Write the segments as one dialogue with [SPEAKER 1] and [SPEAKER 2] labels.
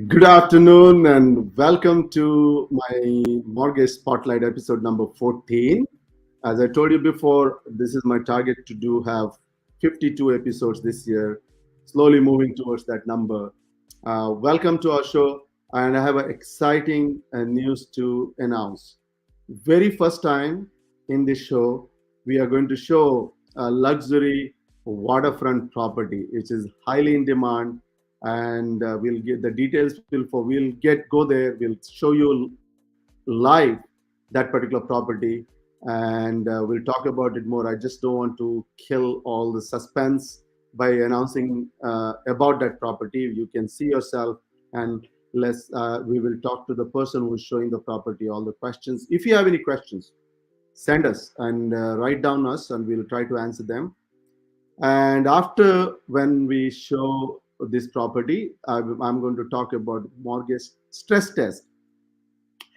[SPEAKER 1] Good afternoon and welcome to my Mortgage Spotlight episode number 14. As I told you before, this is my target to have 52 episodes this year, slowly moving towards that number. Welcome to our show, and I have an exciting news to announce. Very first time in this show, we are going to show a luxury waterfront property, which is highly in demand, and we'll get the details. We'll get go there. We'll show you live that particular property, and we'll talk about it more. I just don't want to kill all the suspense by announcing about that property. You can see yourself, and we will talk to the person who's showing the property. All the questions. If you have any questions, send us and write down us, and we'll try to answer them. And after when we show this property, I'm going to talk about mortgage stress test.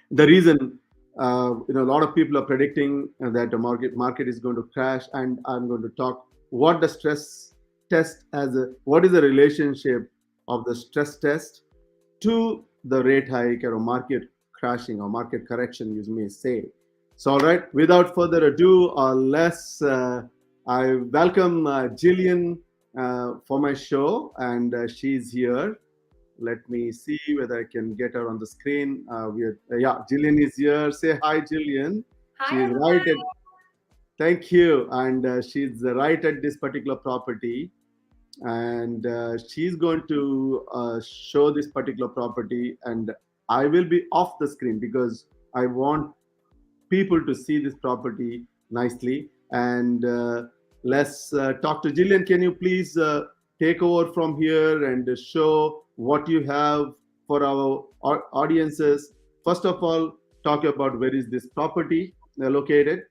[SPEAKER 1] The reason, a lot of people are predicting that the market is going to crash, and I'm going to talk what the stress test what is the relationship of the stress test to the rate hike or market crashing or market correction, you may say. So, all right, without further ado, I welcome Jillian for my show, and she's here. Let me see whether I can get her on the screen. Jillian is here. Say hi, Jillian.
[SPEAKER 2] Hi,
[SPEAKER 1] She's
[SPEAKER 2] everyone.
[SPEAKER 1] right at. Thank you, and she's right at this particular property, and she's going to show this particular property, and I will be off the screen because I want people to see this property nicely. And let's talk to Jillian. Can you please take over from here and show what you have for our audiences? First of all, talk about where is this property located,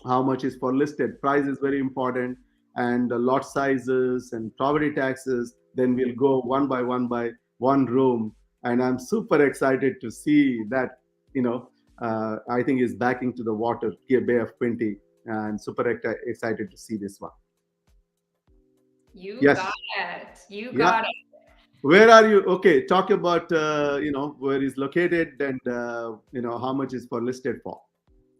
[SPEAKER 1] how much is for listed, price is very important, and the lot sizes and property taxes. Then we'll go by one room, and I'm super excited to see that. I think is backing to the water, Bay of Quinte, and super excited to see this one.
[SPEAKER 2] You got
[SPEAKER 1] Yes.
[SPEAKER 2] it. You
[SPEAKER 1] Yeah.
[SPEAKER 2] got it.
[SPEAKER 1] Where are you? Okay. Talk about where is located, and how much is for listed for.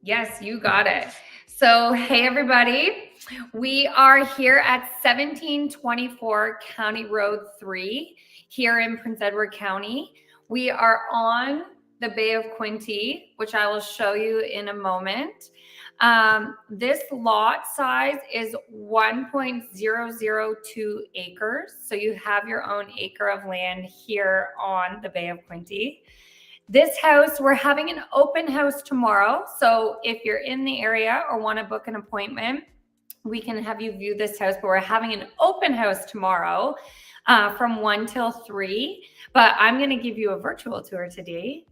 [SPEAKER 2] Yes, you got it. So, hey, everybody. We are here at 1724 County Road 3 here in Prince Edward County. We are on the Bay of Quinte, which I will show you in a moment. This lot size is 1.002 acres. So you have your own acre of land here on the Bay of Quinte. This house, we're having an open house tomorrow. So if you're in the area or want to book an appointment, we can have you view this house, but we're having an open house tomorrow from 1 till 3. But I'm going to give you a virtual tour today,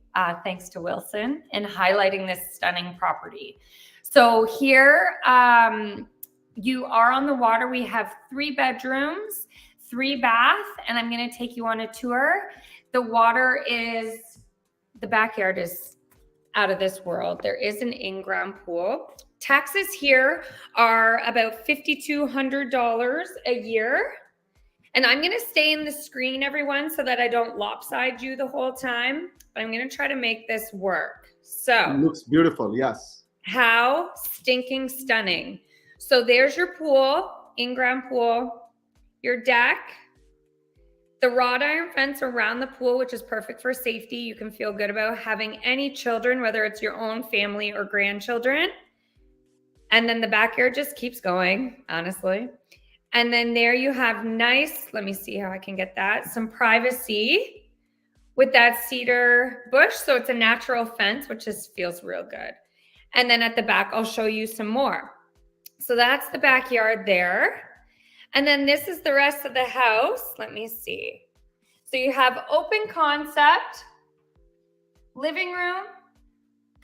[SPEAKER 2] thanks to Wilson, and highlighting this stunning property. So here you are on the water. We have 3 bedrooms, 3 bath, and I'm going to take you on a tour. The backyard is out of this world. There is an in-ground pool. Taxes here are about $5,200 a year. And I'm going to stay in the screen, everyone, so that I don't lopside you the whole time. But I'm going to try to make this work. So
[SPEAKER 1] it looks beautiful. Yes.
[SPEAKER 2] How stinking stunning. So there's your pool, in-ground pool, your deck, the wrought iron fence around the pool, which is perfect for safety. You can feel good about having any children, whether it's your own family or grandchildren. And then the backyard just keeps going, honestly. And then there you have nice, let me see how I can get that, some privacy with that cedar bush. So it's a natural fence, which just feels real good. And then at the back, I'll show you some more. So that's the backyard there. And then this is the rest of the house. Let me see. So you have open concept, living room,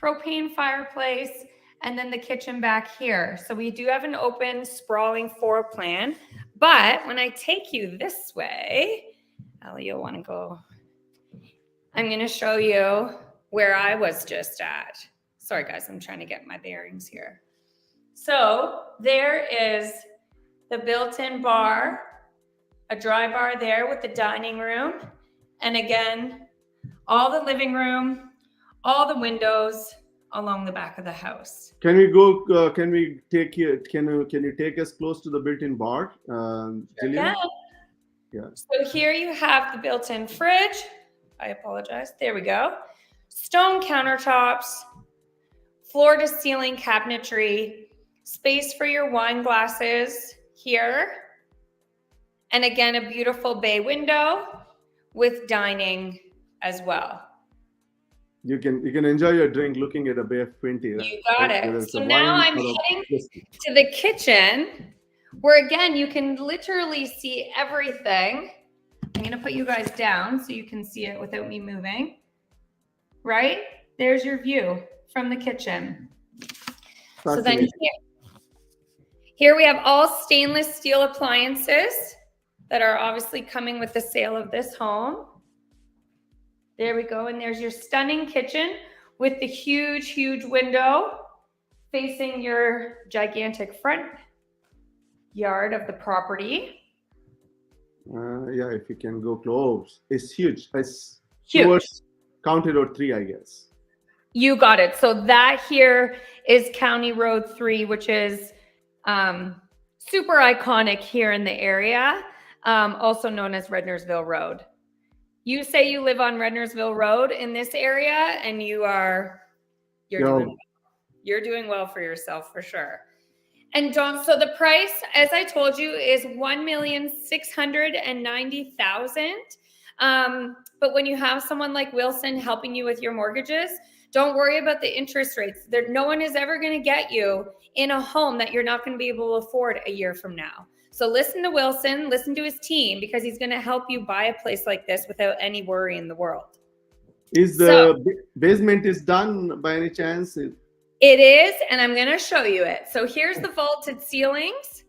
[SPEAKER 2] propane fireplace, and then the kitchen back here. So we do have an open, sprawling floor plan. But when I take you this way, Ellie, you'll want to go. I'm going to show you where I was just at. Sorry, guys, I'm trying to get my bearings here. So there is the built-in bar, a dry bar there with the dining room, And again, all the living room, all the windows along the back of the house.
[SPEAKER 1] Can we go? Can we take you? Can you take us close to the built-in bar, Jillian? Yeah.
[SPEAKER 2] So here you have the built-in fridge. I apologize. There we go. Stone countertops, floor to ceiling cabinetry, space for your wine glasses here. And again, a beautiful bay window with dining as well.
[SPEAKER 1] You can enjoy your drink looking at a Bay of 20. Right?
[SPEAKER 2] You got it. So now I'm heading
[SPEAKER 1] whiskey.
[SPEAKER 2] to the kitchen, where again, you can literally see everything. I'm going to put you guys down so you can see it without me moving. Right? There's your view from the kitchen. So then here we have all stainless steel appliances that are obviously coming with the sale of this home. There we go. And there's your stunning kitchen with the huge, huge window facing your gigantic front yard of the property.
[SPEAKER 1] Yeah, if you can go close. It's huge. It's
[SPEAKER 2] Huge.
[SPEAKER 1] County Road 3, I guess.
[SPEAKER 2] You got it. So that here is County Road 3, which is super iconic here in the area, also known as Rednersville Road. You say you live on Rednersville Road in this area, and you're doing well for yourself for sure. And so the price, as I told you, is $1,690,000. But when you have someone like Wilson helping you with your mortgages, don't worry about the interest rates. No one is ever going to get you in a home that you're not going to be able to afford a year from now. So listen to Wilson, listen to his team, because he's going to help you buy a place like this without any worry in the world.
[SPEAKER 1] Is the basement is done by any chance?
[SPEAKER 2] It is, and I'm going to show you it. So here's the vaulted ceilings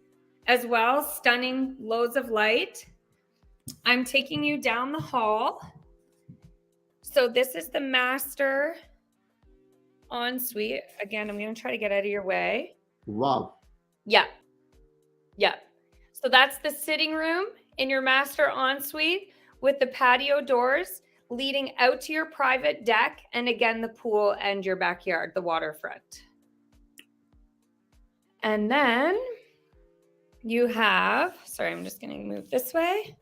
[SPEAKER 2] as well. Stunning, loads of light. I'm taking you down the hall. So this is the master ensuite. Again, I'm going to try to get out of your way.
[SPEAKER 1] Wow.
[SPEAKER 2] Yeah. So that's the sitting room in your master ensuite with the patio doors leading out to your private deck. And again, the pool and your backyard, the waterfront. And then you have, sorry, I'm just going to move this way.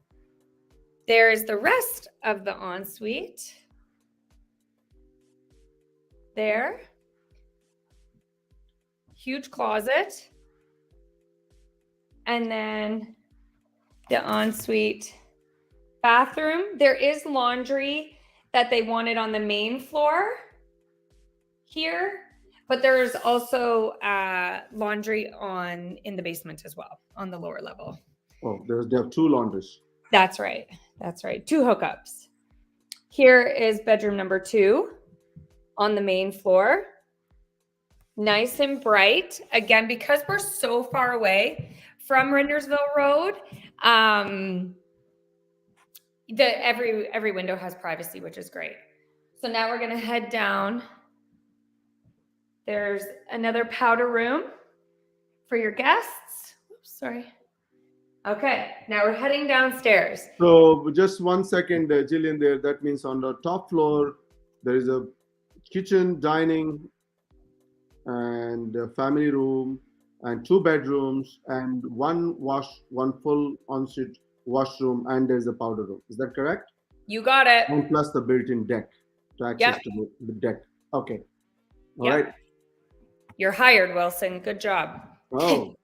[SPEAKER 2] There's the rest of the ensuite. There. Huge closet. And then the ensuite bathroom. There is laundry that they wanted on the main floor here, but there's also laundry in the basement as well, on the lower level.
[SPEAKER 1] Oh, they have two laundries.
[SPEAKER 2] That's right. 2 hookups. Here is bedroom number 2 on the main floor. Nice and bright. Again, because we're so far away from Rednersville Road, every window has privacy, which is great. So now we're going to head down. There's another powder room for your guests. Oops, sorry. Okay, now we're heading downstairs.
[SPEAKER 1] So just 1 second, Jillian, there. That means on the top floor, there is a kitchen, dining, and a family room, and 2 bedrooms, and one full ensuite washroom, and there's a powder room. Is that correct?
[SPEAKER 2] You got it.
[SPEAKER 1] And plus the built-in deck to access to the deck. Okay. All right.
[SPEAKER 2] You're hired, Wilson. Good job.
[SPEAKER 1] Oh.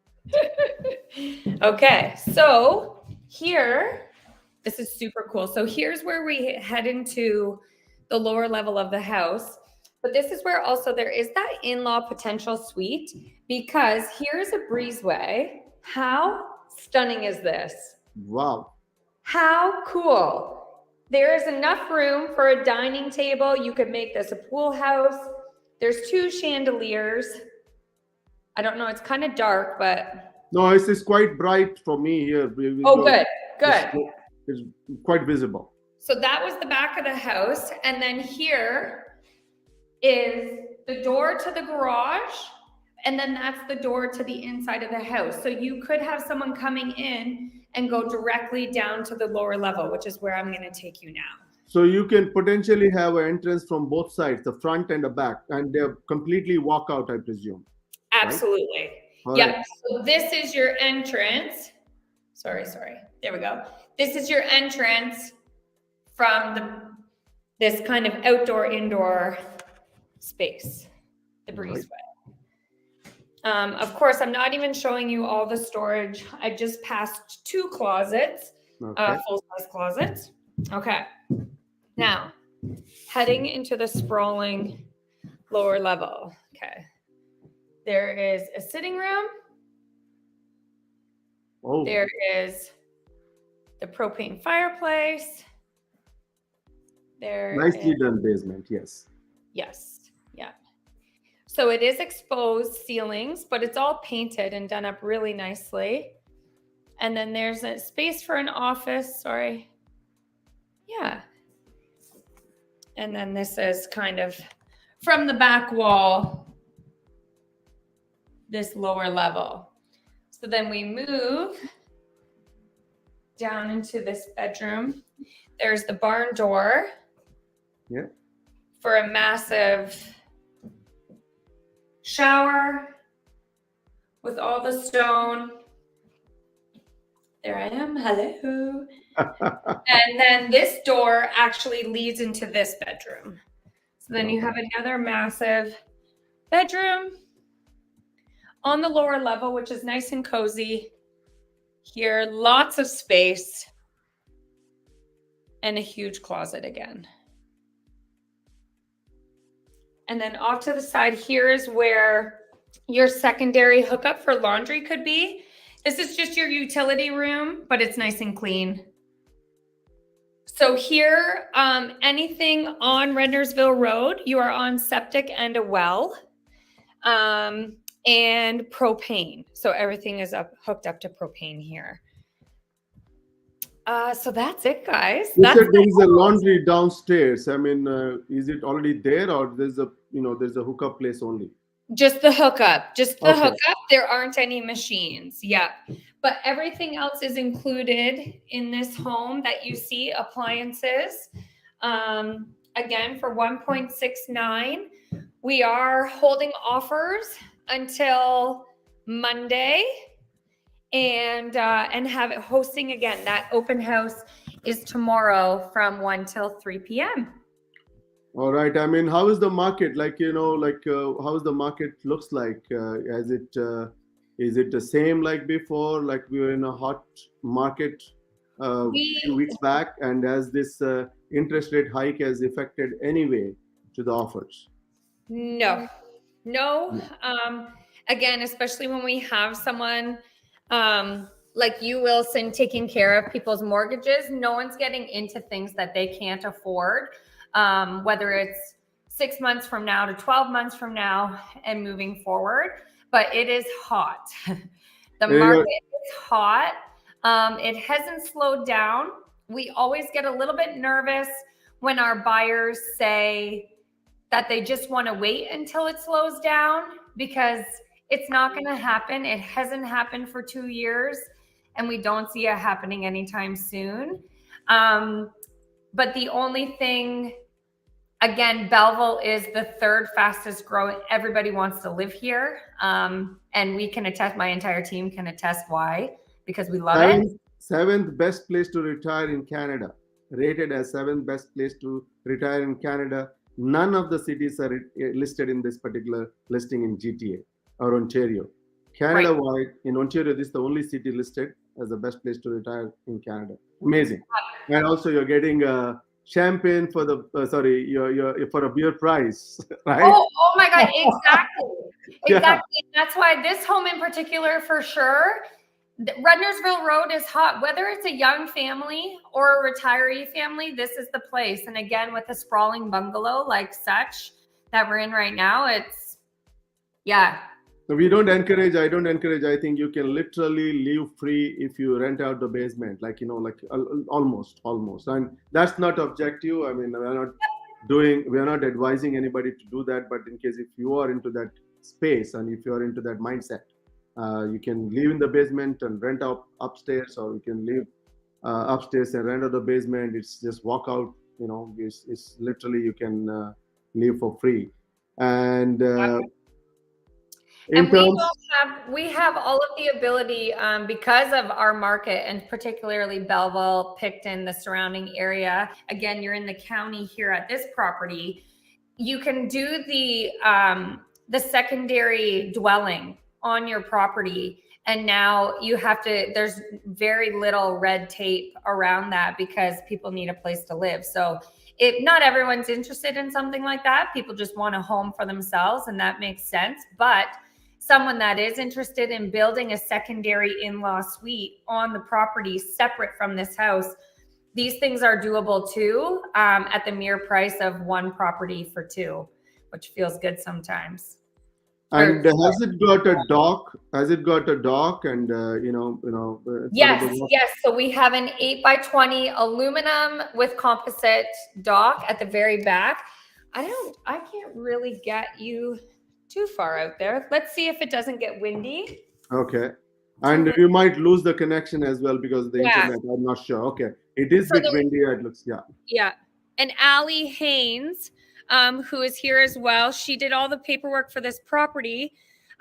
[SPEAKER 2] Okay, so here, this is super cool. So here's where we head into the lower level of the house. But this is where also there is that in-law potential suite, because here's a breezeway. How stunning is this?
[SPEAKER 1] Wow.
[SPEAKER 2] How cool. There is enough room for a dining table. You could make this a pool house. There's 2 chandeliers. I don't know, it's kind of dark, but.
[SPEAKER 1] No, it's quite bright for me here.
[SPEAKER 2] Good.
[SPEAKER 1] It's quite visible.
[SPEAKER 2] So that was the back of the house. And then here is the door to the garage. And then that's the door to the inside of the house. So you could have someone coming in and go directly down to the lower level, which is where I'm going to take you now.
[SPEAKER 1] So you can potentially have an entrance from both sides, the front and the back, and they're completely walk out, I presume.
[SPEAKER 2] Absolutely.
[SPEAKER 1] All
[SPEAKER 2] Yep.
[SPEAKER 1] right.
[SPEAKER 2] So this is your entrance. Sorry. There we go. This is your entrance from this kind of outdoor indoor space, the breezeway. Of course, I'm not even showing you all the storage. I just passed 2 closets, full-size closets. Okay. Now, heading into the sprawling lower level. Okay. There is a sitting room.
[SPEAKER 1] Oh.
[SPEAKER 2] There is the propane fireplace. There
[SPEAKER 1] nicely done basement, yes.
[SPEAKER 2] Yes. Yeah. So it is exposed ceilings, but it's all painted and done up really nicely. And then there's a space for an office. Sorry. Yeah. And then this is kind of from the back wall, this lower level. So then we move down into this bedroom. There's the barn door.
[SPEAKER 1] Yeah.
[SPEAKER 2] For a massive shower with all the stone. There I am. Hello. And then this door actually leads into this bedroom. So then you have another massive bedroom on the lower level, which is nice and cozy. Here, lots of space and a huge closet again. And then off to the side here is where your secondary hookup for laundry could be. This is just your utility room, but it's nice and clean. So here, anything on Rendersville Road, you are on septic and a well, and propane. So everything is hooked up to propane here. So that's it, guys.
[SPEAKER 1] You said there is a laundry downstairs. I mean, is it already there, or there's a hookup place only?
[SPEAKER 2] Just the hookup. Hookup. There aren't any machines. Yeah. But everything else is included in this home that you see, appliances. Again, for 1.69, we are holding offers until Monday and have it hosting again. That open house is tomorrow from 1 till 3 p.m.
[SPEAKER 1] All right. I mean, how is the market? How is the market looks like? Is it the same like before? Like we were in a hot market a few weeks back, and has this interest rate hike has affected anyway to the offers?
[SPEAKER 2] No. Again, especially when we have someone like you, Wilson, taking care of people's mortgages, no one's getting into things that they can't afford. Whether it's 6 months from now to 12 months from now and moving forward, but it is hot. The market is hot. It hasn't slowed down. We always get a little bit nervous when our buyers say that they just want to wait until it slows down, because it's not going to happen. It hasn't happened for 2 years, and we don't see it happening anytime soon. But the only thing, again, Belleville is the 3rd fastest growing. Everybody wants to live here. And we can attest, my entire team can attest why, because we love it.
[SPEAKER 1] 7th best place to retire in Canada, rated as 7th best place to retire in Canada. None of the cities are listed in this particular listing in GTA or Ontario. Canada-wide, in Ontario, this is the only city listed as the best place to retire in Canada. Amazing. And also you're getting champagne for the for a beer price, right?
[SPEAKER 2] Oh my God, exactly. That's why this home in particular, for sure, Rendersville Road is hot. Whether it's a young family or a retiree family, this is the place. And again, with a sprawling bungalow like such that we're in right now, it's
[SPEAKER 1] We don't encourage. I don't encourage. I think you can literally live free if you rent out the basement, almost. And that's not objective. I mean, we are not advising anybody to do that. But in case if you are into that space and if you are into that mindset, you can live in the basement and rent out upstairs, or you can live upstairs and rent out the basement. It's just walk out it's literally you can live for free. And in
[SPEAKER 2] And
[SPEAKER 1] terms,
[SPEAKER 2] we have all of the ability because of our market, and particularly Belleville, Picton, the surrounding area. Again, you're in the county here at this property. You can do the secondary dwelling on your property, and now there's very little red tape around that because people need a place to live. So not everyone's interested in something like that. People just want a home for themselves, and that makes sense. But someone that is interested in building a secondary in-law suite on the property separate from this house, these things are doable too, at the mere price of one property for two, which feels good sometimes.
[SPEAKER 1] and has it got a dock? Has it got a dock? And
[SPEAKER 2] Yes. So we have an 8x20 aluminum with composite dock at the very back. I can't really get you too far out there. Let's see if it doesn't get windy.
[SPEAKER 1] Okay. And you might lose the connection as well because of the internet. I'm not sure. Okay. It is a bit windy. It looks, yeah.
[SPEAKER 2] Yeah. And Allie Haynes, who is here as well, she did all the paperwork for this property,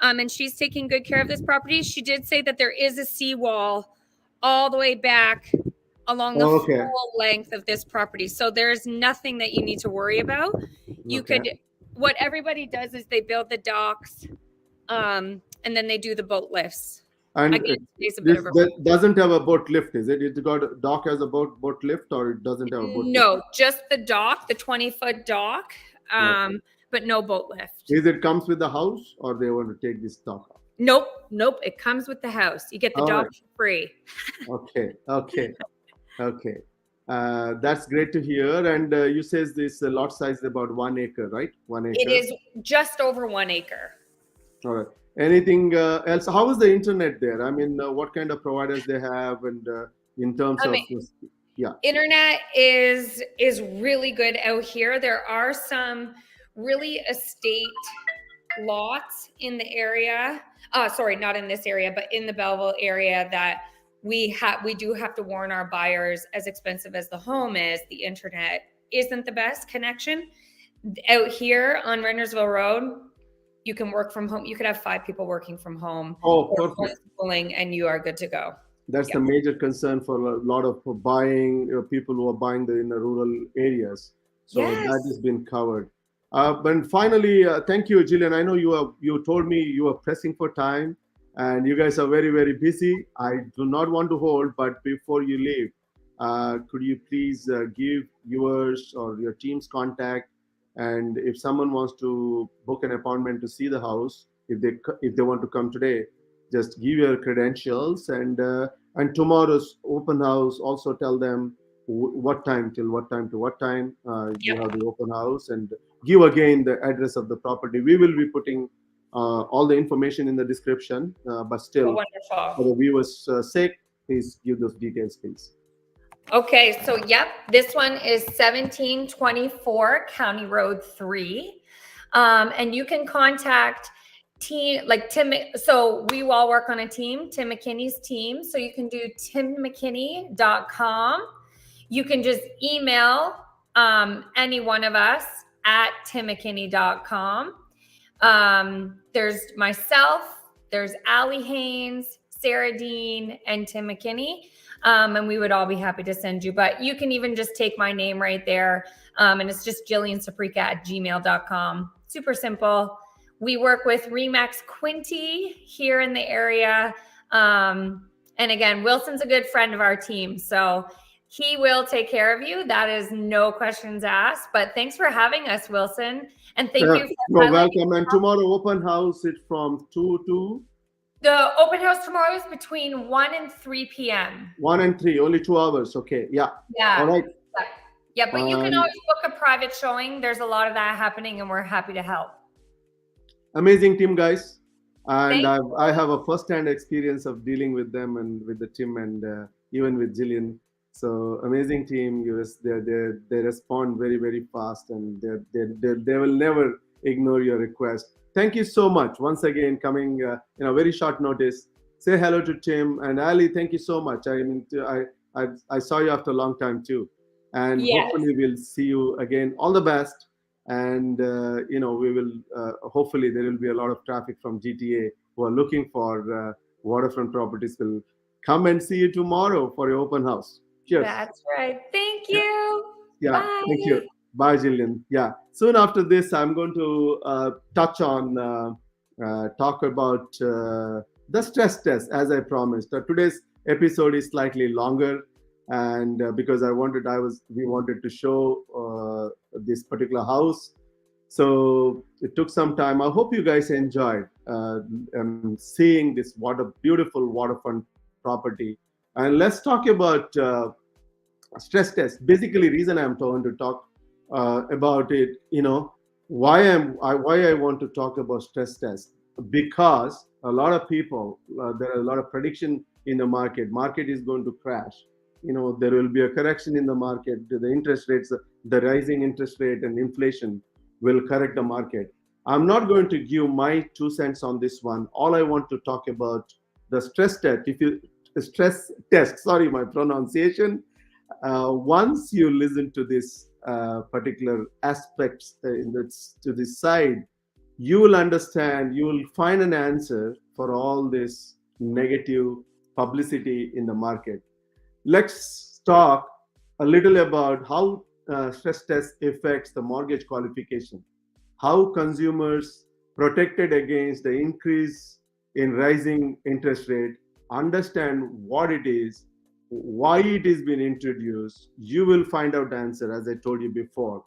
[SPEAKER 2] and she's taking good care of this property. She did say that there is a seawall all the way back along the full length of this property. So there's nothing that you need to worry about. What everybody does is they build the docks, and then they do the boat lifts.
[SPEAKER 1] And doesn't have a boat lift, is it? It's got a dock as a boat lift, or it doesn't have a boat lift?
[SPEAKER 2] No, just the dock, the 20-foot dock, but no boat lift.
[SPEAKER 1] Is it comes with the house, or they want to take this dock off?
[SPEAKER 2] Nope. It comes with the house. You get the dock for free.
[SPEAKER 1] Okay. That's great to hear. And you says this lot size is about 1 acre, right? 1 acre.
[SPEAKER 2] It is just over 1 acre.
[SPEAKER 1] All right. Anything else? How is the internet there? I mean, what kind of providers they have, and in terms of
[SPEAKER 2] internet is really good out here. There are some really estate lots in the area. Sorry, not in this area, but in the Belleville area that we do have to warn our buyers, as expensive as the home is, the internet isn't the best connection. Out here on Rendersville Road, you can work from home. You could have 5 people working from home.
[SPEAKER 1] Oh, perfect.
[SPEAKER 2] And you are good to go.
[SPEAKER 1] That's the major concern for a lot of people who are buying in the rural areas. So that has been covered. But finally, thank you, Jillian. I know you told me you are pressing for time, and you guys are very, very busy. I do not want to hold, but before you leave, could you please give yours or your team's contact? And if someone wants to book an appointment to see the house, if they want to come today, just give your credentials, and tomorrow's open house, also tell them what time to what time you have the open house, and give again the address of the property. We will be putting all the information in the description, but still, for the viewers' sake, please give those details, please.
[SPEAKER 2] Okay, so this one is 1724 County Road 3. And you can contact Tim. So we all work on a team, Tim McKinney's team. So you can do timmckinney.com. You can just email any one of us at timmckinney.com. There's myself, there's Allie Haynes, Sarah Dean, and Tim McKinney. And we would all be happy to send you. But you can even just take my name right there. And it's just JillianSaprika@gmail.com. Super simple. We work with Remax Quinty here in the area. And again, Wilson's a good friend of our team. So he will take care of you. That is no questions asked. But thanks for having us, Wilson. And thank you.
[SPEAKER 1] You're welcome. And tomorrow open house is from 2 to...
[SPEAKER 2] The open house tomorrow is between 1 and 3 p.m.
[SPEAKER 1] 1 and 3, only 2 hours. Okay. Yeah.
[SPEAKER 2] All right. Yeah, but you can always book a private showing. There's a lot of that happening, and we're happy to help.
[SPEAKER 1] Amazing team, guys. And I have a first-hand experience of dealing with them and with the team, and even with Jillian. So amazing team. They respond very, very fast, and they will never ignore your request. Thank you so much once again coming in a very short notice. Say hello to Tim and Ali. Thank you so much. I mean, I saw you after a long time too. and
[SPEAKER 2] Yes.
[SPEAKER 1] hopefully we'll see you again. All the best. And we will hopefully there will be a lot of traffic from GTA who are looking for waterfront properties will come and see you tomorrow for your open house. Cheers.
[SPEAKER 2] That's right. Thank
[SPEAKER 1] Yeah.
[SPEAKER 2] you.
[SPEAKER 1] Yeah, thank
[SPEAKER 2] Bye.
[SPEAKER 1] you. Bye, Jillian. Yeah, soon after this, I'm going to talk about the stress test, as I promised. Today's episode is slightly longer, and because we wanted to show this particular house, so it took some time. I hope you guys enjoyed seeing this beautiful waterfront property. And let's talk about stress test. Basically, reason I'm trying to talk about it, why I want to talk about stress test, because a lot of people, there are a lot of prediction in the market. Market is going to crash. There will be a correction in the market. The interest rates, the rising interest rate and inflation will correct the market. I'm not going to give my 2 cents on this one. All I want to talk about the stress test. Stress test, sorry, my pronunciation. Once you listen to this particular aspects to this side, you will understand, you will find an answer for all this negative publicity in the market. Let's talk a little about how stress test affects the mortgage qualification, how consumers protected against the increase in rising interest rate, understand what it is, why it is being introduced. You will find out the answer, as I told you before.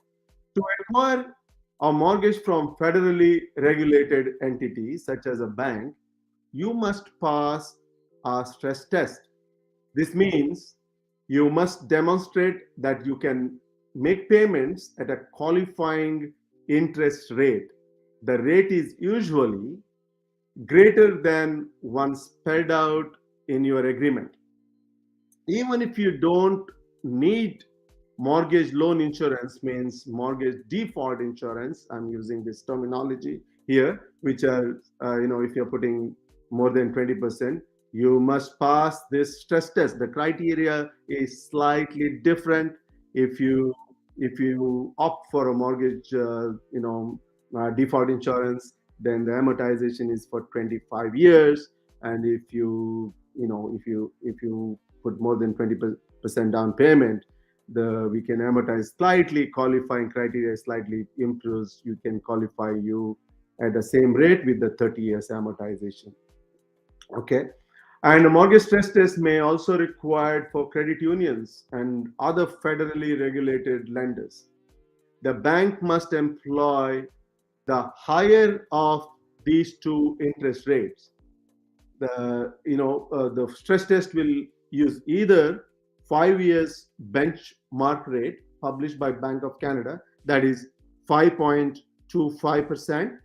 [SPEAKER 1] To acquire a mortgage from federally regulated entities such as a bank, you must pass a stress test. This means you must demonstrate that you can make payments at a qualifying interest rate. The rate is usually greater than one spelled out in your agreement. Even if you don't need mortgage loan insurance, means mortgage default insurance, I'm using this terminology here, which are if you're putting more than 20%, you must pass this stress test. The criteria is slightly different. If you opt for a mortgage default insurance, then the amortization is for 25 years. And if you put more than 20% down payment, we can amortize slightly. Qualifying criteria slightly improves. You can qualify you at the same rate with the 30 years amortization. Okay. And a mortgage stress test may also required for credit unions and other federally regulated lenders. The bank must employ the higher of these two interest rates. The stress test will use either 5 years benchmark rate published by Bank of Canada, that is 5.25%.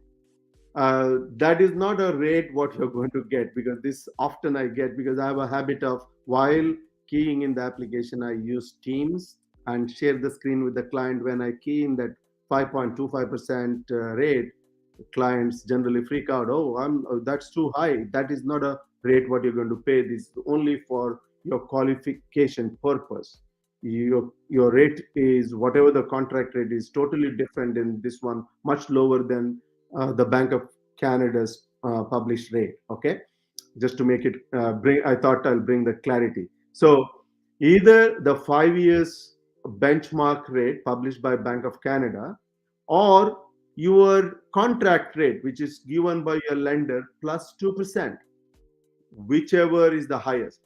[SPEAKER 1] That is not a rate what you're going to get, because this often I get, because I have a habit of, while keying in the application, I use Teams and share the screen with the client. When I key in that 5.25% rate, clients generally freak out. That's too high. That is not a rate what you're going to pay. This is only for your qualification purpose. Your rate is whatever the contract rate is, totally different in this one, much lower than the Bank of Canada's published rate. Okay, just to make it I thought I'll bring the clarity. So either the 5 years benchmark rate published by Bank of Canada, or your contract rate, which is given by your lender, plus 2%, whichever is the highest.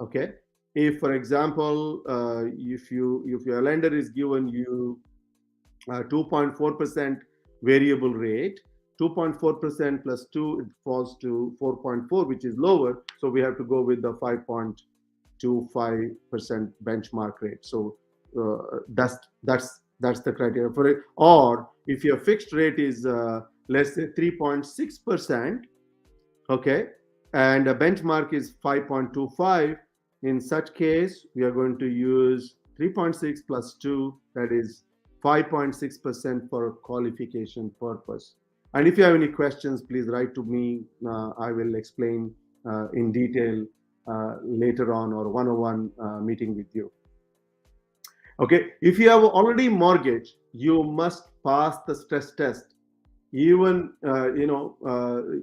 [SPEAKER 1] Okay, if for example, if your lender is given you 2.4% variable rate, 2.4% plus 2, it falls to 4.4, which is lower. So we have to go with the 5.25% benchmark rate. So that's the criteria for it. Or if your fixed rate is let's say 3.6%, okay, and a benchmark is 5.25, in such case we are going to use 3.6 plus 2, that is 5.6% for qualification purpose. And if you have any questions, please write to me. I will explain in detail later on, or one-on-one meeting with you. Okay, if you have already mortgage, you must pass the stress test. Even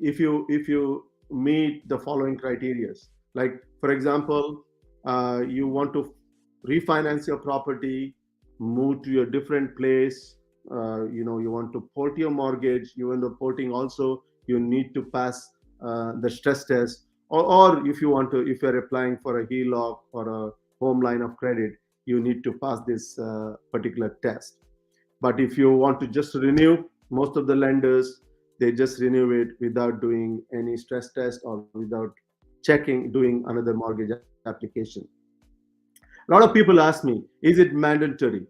[SPEAKER 1] if you meet the following criteria, like for example, you want to refinance your property, move to a different place. You want to port your mortgage. Even the porting also, you need to pass the stress test. Or if you're applying for a HELOC or a home line of credit, you need to pass this particular test. But if you want to just renew, most of the lenders, they just renew it without doing any stress test or without doing another mortgage application. A lot of people ask me, is it mandatory?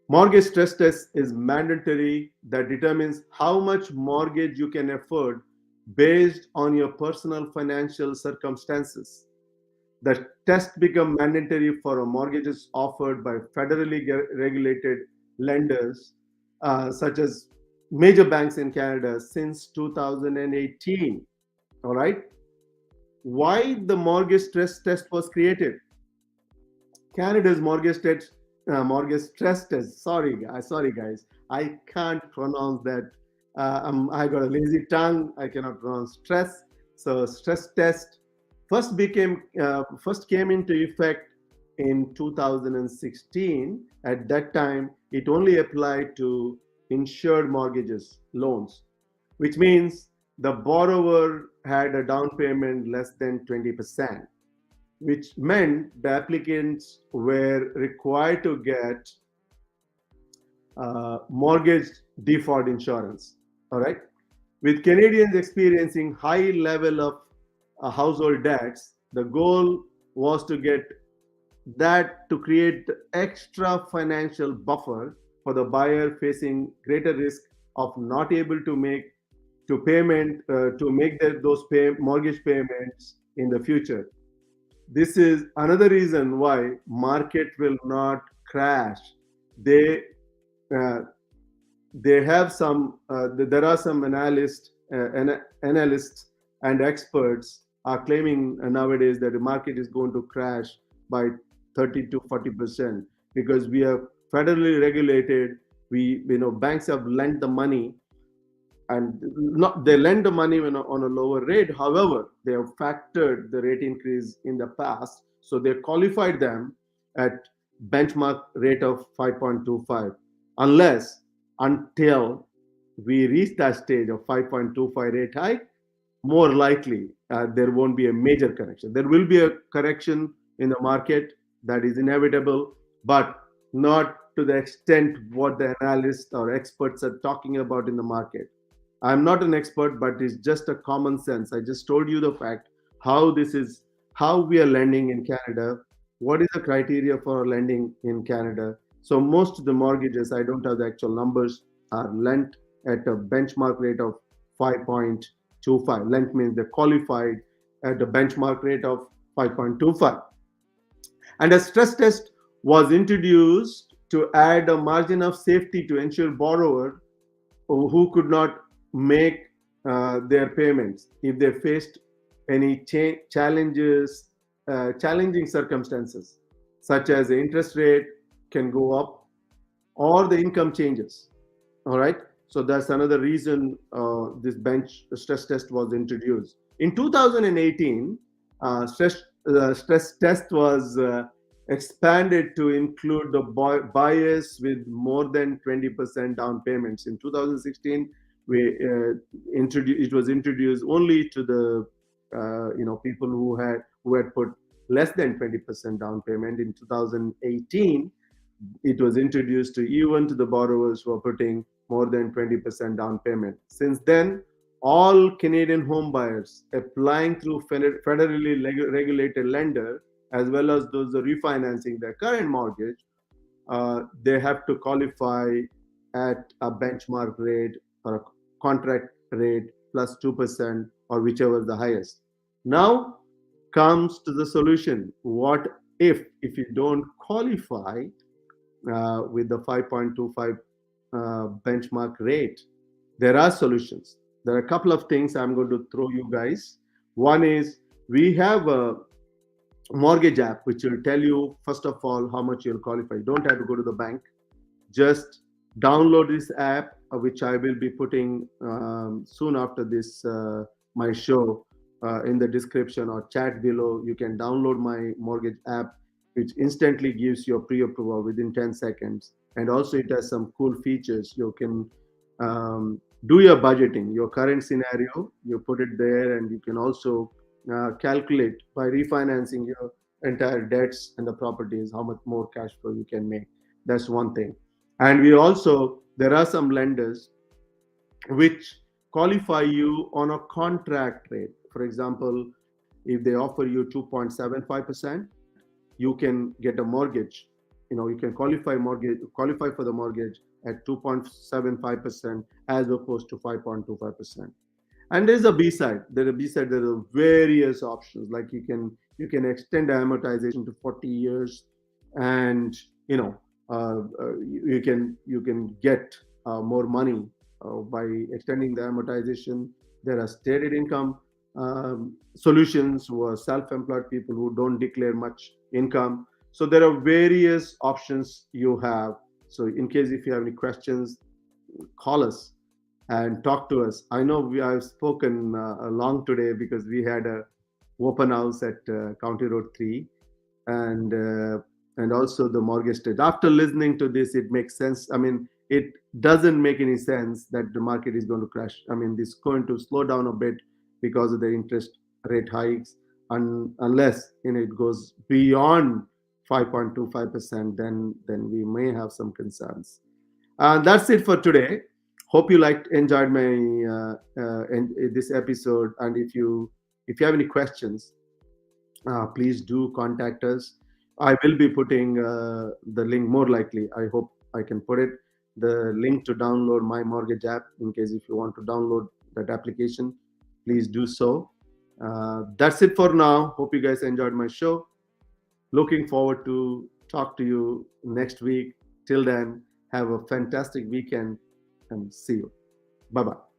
[SPEAKER 1] Mortgage stress test is mandatory, that determines how much mortgage you can afford based on your personal financial circumstances. The test become mandatory for mortgages offered by federally regulated lenders, such as major banks in Canada since 2018. All right. Why the mortgage stress test was created? Canada's mortgage stress test. Sorry guys, I can't pronounce that. I got a lazy tongue. I cannot pronounce stress. So stress test first came into effect in 2016. At that time, it only applied to insured mortgages loans, which means the borrower had a down payment less than 20%, which meant the applicants were required to get mortgage default insurance. All right. With Canadians experiencing high level of household debts, the goal was to get that to create extra financial buffer for the buyer facing greater risk of not able to make those mortgage payments in the future. This is another reason why market will not crash. They uh, they have some there are some analysts and experts are claiming nowadays that the market is going to crash by 30 to 40%, because we are federally regulated. Banks have lent the money, and not they lend the money on a lower rate. However, they have factored the rate increase in the past, so they qualified them at benchmark rate of 5.25, until we reach that stage of 5.25 rate hike. More likely, there won't be a major correction. There will be a correction in the market, that is inevitable, but not to the extent what the analysts or experts are talking about in the market. I'm not an expert, but it's just a common sense. I just told you the fact how we are lending in Canada. What is the criteria for lending in Canada? So most of the mortgages, I don't have the actual numbers, are lent at a benchmark rate of 5.25. Lent means they're qualified at a benchmark rate of 5.25. And a stress test was introduced to add a margin of safety to ensure borrower who could not make their payments if they faced any challenging circumstances, such as the interest rate can go up or the income changes. All right. So that's another reason this bench stress test was introduced. In 2018, stress test was expanded to include the buyers with more than 20% down payments. In 2016, it was introduced only to the people who had put less than 20% down payment. In 2018, it was introduced to even to the borrowers who are putting more than 20% down payment. Since then, all Canadian home buyers applying through federally regulated lender, as well as those refinancing their current mortgage, they have to qualify at a benchmark rate or a contract rate plus 2%, or whichever is the highest. Now comes to the solution. What if you don't qualify with the 5.25 benchmark rate? There are solutions. There are a couple of things I'm going to throw you guys. One is we have mortgage app, which will tell you, first of all, how much you'll qualify. You don't have to go to the bank. Just download this app, which I will be putting soon after this, my show, in the description or chat below. You can download my mortgage app, which instantly gives you a pre-approval within 10 seconds. And also it has some cool features. You can do your budgeting, your current scenario, you put it there, and you can also calculate by refinancing your entire debts and the properties, how much more cash flow you can make. That's one thing. And we also, there are some lenders which qualify you on a contract rate. For example, if they offer you 2.75%, you can get a mortgage. You can qualify for the mortgage at 2.75% as opposed to 5.25%. And there's a B-side. There are various options. Like you can extend the amortization to 40 years, and you can get more money by extending the amortization. There are stated income solutions who are self-employed people who don't declare much income. So there are various options you have. So in case if you have any questions, call us and talk to us. I know I've spoken long today because we had a open house at County Road 3 and also the mortgage stage. After listening to this, it makes sense. I mean, it doesn't make any sense that the market is going to crash. I mean, this is going to slow down a bit because of the interest rate hikes, unless it goes beyond 5.25%, then we may have some concerns. That's it for today. Hope you enjoyed my this episode. And if you have any questions, please do contact us. I will be putting the link, more likely. I hope I can put it, the link to download my mortgage app. In case if you want to download that application, please do so. That's it for now. Hope you guys enjoyed my show. Looking forward to talk to you next week. Till then, have a fantastic weekend and see you. Bye-bye.